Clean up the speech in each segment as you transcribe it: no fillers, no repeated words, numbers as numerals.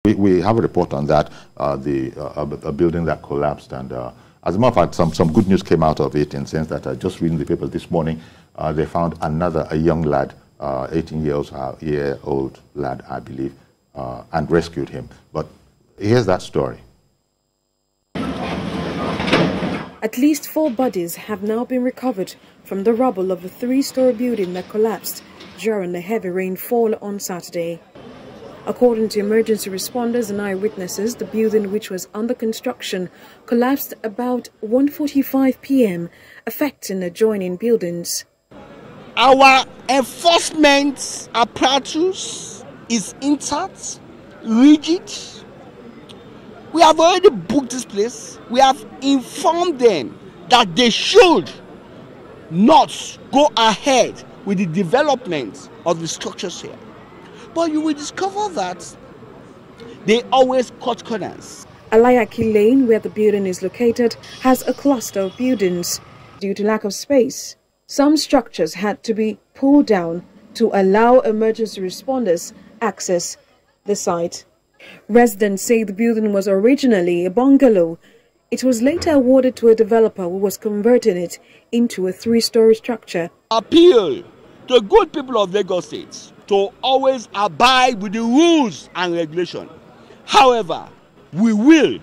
We have a report on that, a building that collapsed, and as a matter of fact, some good news came out of it, in the sense that just reading the papers this morning, they found a young lad, 18-year-old lad, I believe, and rescued him. But here's that story. At least 4 bodies have now been recovered from the rubble of a 3-story building that collapsed during the heavy rainfall on Saturday. According to emergency responders and eyewitnesses, the building, which was under construction, collapsed about 1:45 p.m., affecting adjoining buildings. Our enforcement apparatus is intact, rigid. We have already booked this place. We have informed them that they should not go ahead with the development of the structures here. But you will discover that they always cut corners. Alayaki Lane, where the building is located, has a cluster of buildings. Due to lack of space, some structures had to be pulled down to allow emergency responders access the site. Residents say the building was originally a bungalow. It was later awarded to a developer who was converting it into a 3-story structure. Appeal to the good people of Lagos State to always abide with the rules and regulations. However, we will,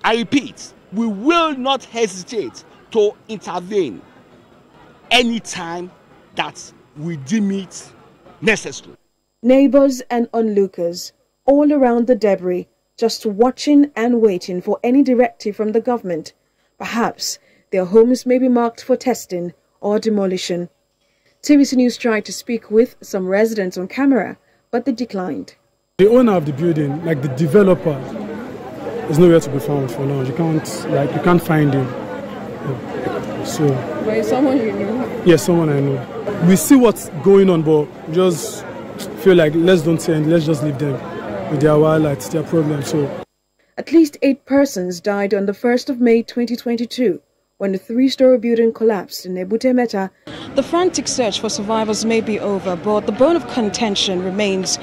I repeat, we will not hesitate to intervene anytime that we deem it necessary. Neighbors and onlookers all around the debris, just watching and waiting for any directive from the government. Perhaps their homes may be marked for testing or demolition. TVC News tried to speak with some residents on camera, but they declined. The owner of the building, like the developer, is nowhere to be found for now. You can't find him. So. But it's someone you know? Yes, someone I know. We see what's going on, but just feel like let's don't say, and let's just leave them with their wildlife, their problem. So. At least 8 persons died on the 1st of May 2022 when the 3-story building collapsed in Ebute Metta. The frantic search for survivors may be over, but the bone of contention remains.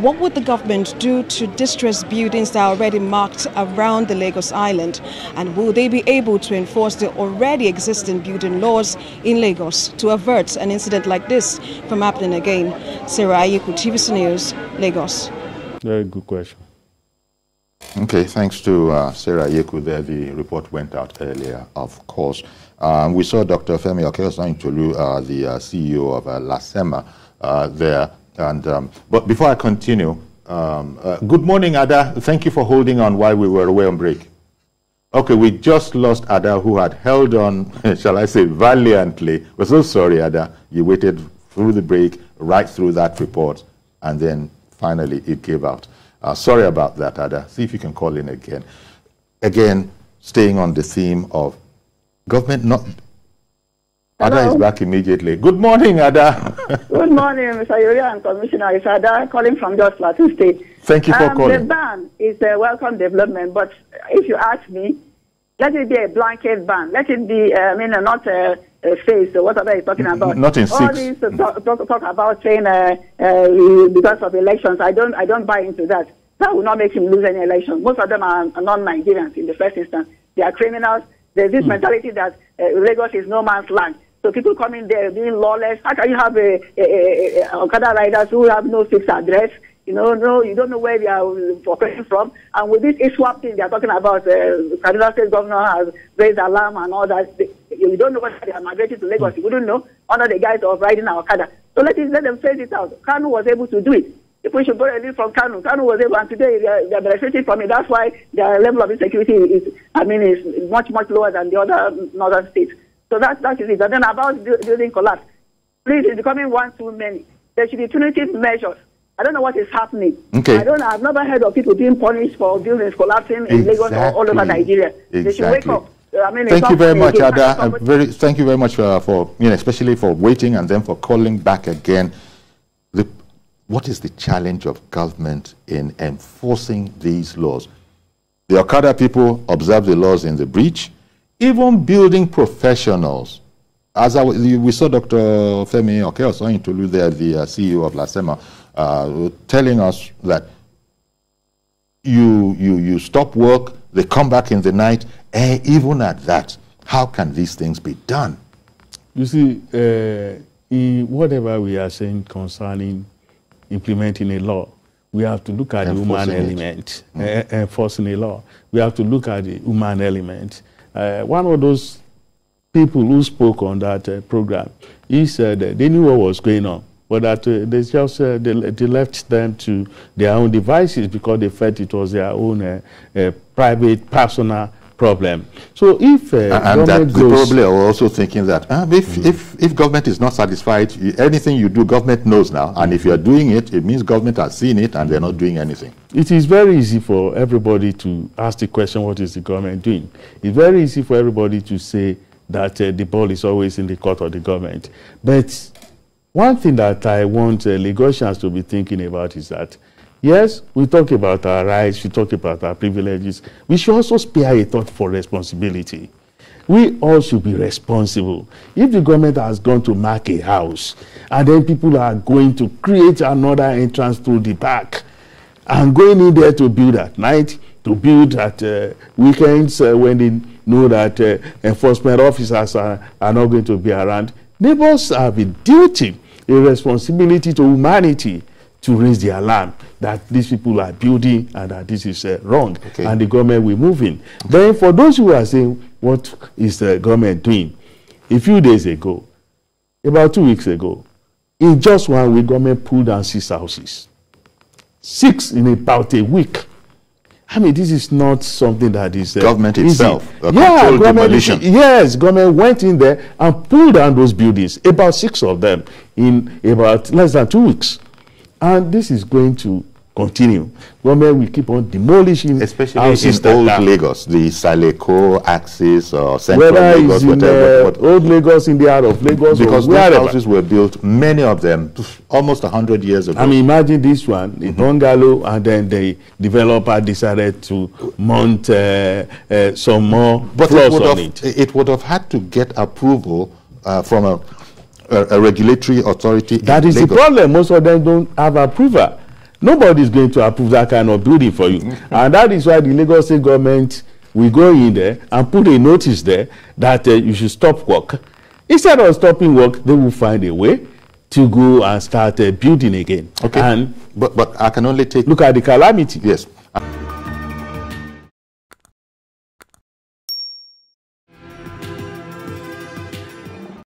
What would the government do to distressed buildings that are already marked around the Lagos Island? And will they be able to enforce the already existing building laws in Lagos to avert an incident like this from happening again? Sarah Ayeku, TVC News, Lagos. Very good question. Okay, thanks to Sarah Ayeku there. The report went out earlier, of course. We saw Dr. Femi Okeoso-Intolu, the CEO of LASEMA, there. And but before I continue, good morning, Ada. Thank you for holding on while we were away on break. Okay, we just lost Ada, who had held on, shall I say, valiantly. We're so sorry, Ada. You waited through the break, right through that report, and then finally it gave out. Sorry about that, Ada. See if you can call in again. Again, staying on the theme of government not... Hello? Ada is back immediately. Good morning, Ada. Good morning, Mr. Yoria and Commissioner. It's Ada calling from Jos Plateau State. Thank you for calling. The ban is a welcome development, but if you ask me, let it be a blanket ban. Let it be, not a phase, or whatever he's talking about. Not in 6. All these talk about saying because of elections, I don't buy into that. That will not make him lose any election. Most of them are non-Nigerians in the first instance. They are criminals. There's this mentality that Lagos is no man's land. So people coming there being lawless. How can you have Okada riders who have no fixed address? You don't know where they are operating from. And with this ISWAP thing they are talking about, Kaduna State Governor has raised alarm and all that. You don't know whether they are migrating to Lagos. You wouldn't know. Under the guise of riding our Okada. So let them phase it out. Kanu was able to do it. If we should borrow a little from Kanu, Kanu was able, and today they are benefiting from it. That's why their level of insecurity is much, much lower than the other northern states. So that is it. And then about building collapse, please, it's becoming one too many. There should be punitive measures. I don't know what is happening. Okay. I've never heard of people being punished for buildings collapsing in Lagos or all over Nigeria. They should wake up. Thank you very much, Ada. Thank you very much for especially for waiting and then for calling back again. What is the challenge of government in enforcing these laws? The Okada people observe the laws in the breach. Even building professionals, as we saw Dr. Femi Okeoso-Intolu there, the CEO of LASEMA, telling us that you stop work, they come back in the night, and even at that, how can these things be done? You see, in whatever we are saying concerning implementing a law, we have to look at the human element, enforcing a law. We have to look at the human element. One of those people who spoke on that program, he said they knew what was going on, but that they just they left them to their own devices because they felt it was their own private, personal problem. So if and that they probably are also thinking that if government is not satisfied, anything you do, government knows now, and if you are doing it, it means government has seen it and they're not doing anything. It is very easy for everybody to ask the question, what is the government doing? It's very easy for everybody to say that the ball is always in the court of the government. But one thing that I want Lagosians to be thinking about is that, yes, we talk about our rights, we talk about our privileges. We should also spare a thought for responsibility. We all should be responsible. If the government has gone to mark a house, and then people are going to create another entrance through the back, and going in there to build at night, to build at weekends when they know that enforcement officers are not going to be around, neighbors have a duty, a responsibility to humanity to raise the alarm that these people are building and that this is wrong, and the government will move in. Then for those who are saying, what is the government doing? A few days ago, about 2 weeks ago, in just 1 week, government pulled down 6 houses. 6 in about a week. I mean, this is not something that is government easy. itself. Yeah, demolition. Yes, government went in there and pulled down those buildings, about 6 of them, in about less than 2 weeks. And this is going to continue. Government will keep on demolishing, especially in old Lagos, the Saleko axis or Central whether Lagos, whatever. Old Lagos, in the heart of Lagos, because those houses were built, many of them, almost 100 years ago. I mean, imagine this one, the bungalow, and then the developer decided to mount some more floors on it. It would have had to get approval from a regulatory authority. That is the problem. Most of them don't have approval. Nobody is going to approve that kind of building for you. And that is why the Lagos State government will go in there and put a notice there that you should stop work. Instead of stopping work, they will find a way to go and start building again. Okay. But I can only take... Look at the calamity. Yes.